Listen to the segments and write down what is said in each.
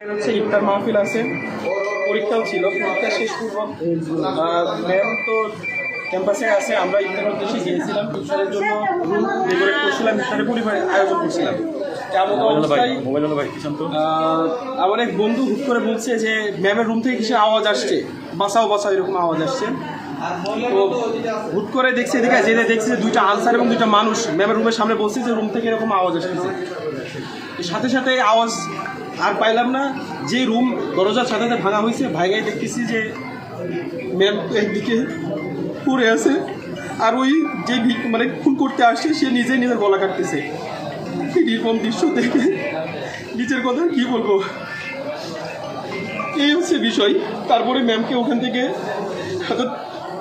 হচ্ছে ইফতার মাহফিল আছে, পরীক্ষাও ছিল, পরীক্ষা শেষ পূর্বক ম্যাম তো ক্যাম্পাসে আছে। আমরা ইফতারের উদ্দেশ্যে গিয়েছিলাম, ইফতারের জন্য রুম ডেকোরেট করছিলাম, ইফতারের পরিবার আয়োজন করছিলাম। এমন অবস্থায় আমার এক বন্ধু হুট করে বলছে যে ম্যামের রুম থেকে কিসের আওয়াজ আসছে, বাঁচাও বাঁচাও এরকম আওয়াজ আসছে। তো হুট করে দেখছে, এদিকে যেতে দেখছে যে দুইটা আনসার এবং দুইটা মানুষ ম্যামের রুমের সামনে বলছে যে রুম থেকে এরকম আওয়াজ আসতেছে। সাথে সাথে আওয়াজ আর পাইলাম না, যে রুম দরজার সাথে সাথে ভাঙা হয়েছে, ভাঙাই দেখতেছি যে ম্যাম একদিকে পড়ে আছে, আর ওই যে মানে খুন করতে আসছে সে নিজেই নিজের গলা কাটতেছে। এরকম দৃশ্য দেখে নিজের কথা কি বলবো, এই হচ্ছে বিষয়। তারপরে ম্যামকে ওখান থেকে হয়তো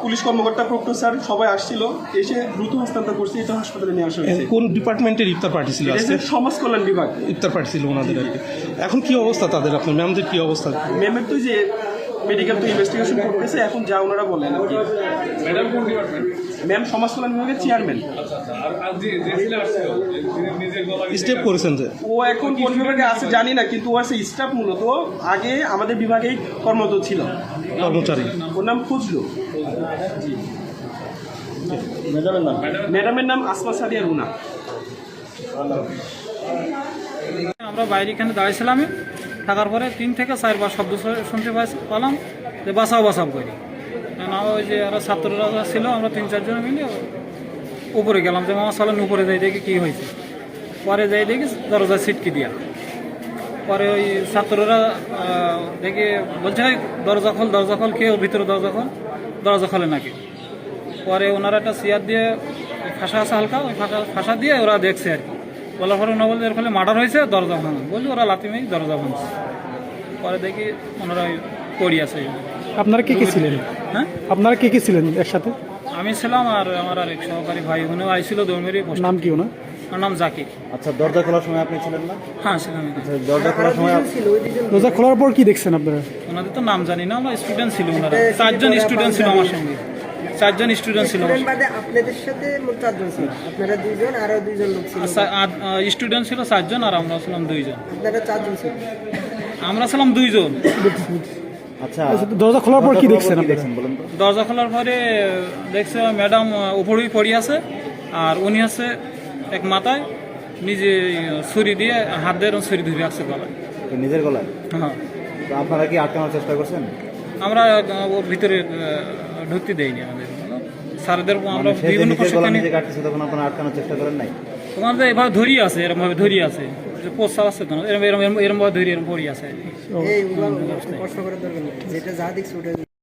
পুলিশ কর্মকর্তা, প্রক্টর স্যার সবাই আসছিল, এসে দ্রুত হস্তান্তর করছে, এটা হাসপাতালে নিয়ে আসা হয়েছে। কোন ডিপার্টমেন্টের ইফতার পার্টি ছিল? সমাজ কল্যাণ বিভাগ ইফতার পার্টি ছিল ওনাদের আর কি। এখন কি অবস্থা তাদের, আপনার ম্যামদের কি অবস্থা? ম্যামের তো যে মেডিকেল তো ইনভেস্টিগেশন করতেছে, এখন যা ওনারা বলেন আর কি। ম্যাম সমাজ কল্যাণ বিভাগের চেয়ারম্যান। স্টেপ করেছেন যে ও এখন কোন বিভাগে আছে জানি না, কিন্তু ও আছে স্টাফ, মূলত আগে আমাদের বিভাগেই কর্মরত ছিল কর্মচারী। ওর নাম ফজলু। ম্যাডামের নাম আসমা সাদিয়া রুনা। আমরা বাইরে এখানে দাঁড়িয়েছিলাম, থাকার পরে 3 থেকে 4 বার শব্দ শুনতে পেলাম যে বাঁচাও বাঁচাও করি। ওই যে আরো ছাত্ররা ছিল, আমরা 3-4 জন মিলে উপরে গেলাম যে মামা চলেন উপরে যাই দেখি কী হয়েছে। পরে যাই দেখি দরজা ছিটকি দিয়া। পরে ওই ছাত্ররা দেখে বলছে দরজা খোল, কেউ ভিতরে দরজা খোলে নাকি। পরে ওনারা একটা চেয়ার দিয়ে ফাঁসা আছে হালকা, ওই ফাঁসা দিয়ে ওরা দেখছে আর কি। বলার পরে ওনারা বলছে এর ফলে মার্ডার হয়েছে, দরজা ভাঙা। বলছে ওরা লাথি মেয়ে দরজা ভাঙছে। পরে দেখি ওনারা পড়ি আছে। আপনারা কে কে ছিলেন? হ্যাঁ, আপনারা কে কে ছিলেন একসাথে? আমি ছিলাম আর আমার আরেক সহকারী ভাই, উনিও আইছিল দৌড়মেরি। নাম কি ওনার? ওর নাম জাকির। আচ্ছা, দরজা খোলার সময় আপনি ছিলেন না? হ্যাঁ ছিলাম। দরজা খোলার সময় দরজা খোলার পর কি দেখছেন আপনারা? ওনাদের তো নাম জানি না, আমরা স্টুডেন্ট ছিল। ওনারা 4 জন স্টুডেন্ট ছিল আমার সঙ্গে, 4 জন স্টুডেন্ট ছিল। আপনাদের সাথে মোট 4 জন ছিল, আপনারা 2 জন আর 2 জন লোক ছিল। স্টুডেন্ট ছিল 4 জন আর আমরা ছিলাম 2 জন। আপনারা 4 জন ছিল, আমরা ছিলাম 2 জন। আচ্ছা, দরজা খোলার পর কি দেখছেন? বলেন তো। দরজা খোলার পরে দেখছে ম্যাডাম উপরেই পড়ে আছে, আর উনি আছে এক মাথায় নিজে ছুরি দিয়ে হাত দিয়ে ছুরি ধরে রাখছে গলায়, নিজের গলায়। হ্যাঁ। তো আপনারা কি আটকানোর চেষ্টা করছেন? আমরা ওর ভিতরে ঢুকতে দেয়নি। আমাদের স্যারদের আমরা সে যে বিভিন্ন নিজের গলা প্রশিক্ষণে নিজে কাটতেছে, তখন আপনারা আটকানোর চেষ্টা করেন নাই? তোমাদের এভাবে ধরিয়ে আছে, এরমভাবে ধরিয়ে আছে, পোস্টার আছে তো, এরমভাবে ধরিয়ে এরম পড়ি আছে। এই কষ্ট করার দরকার নেই, যেটা যা দেখছি ওটা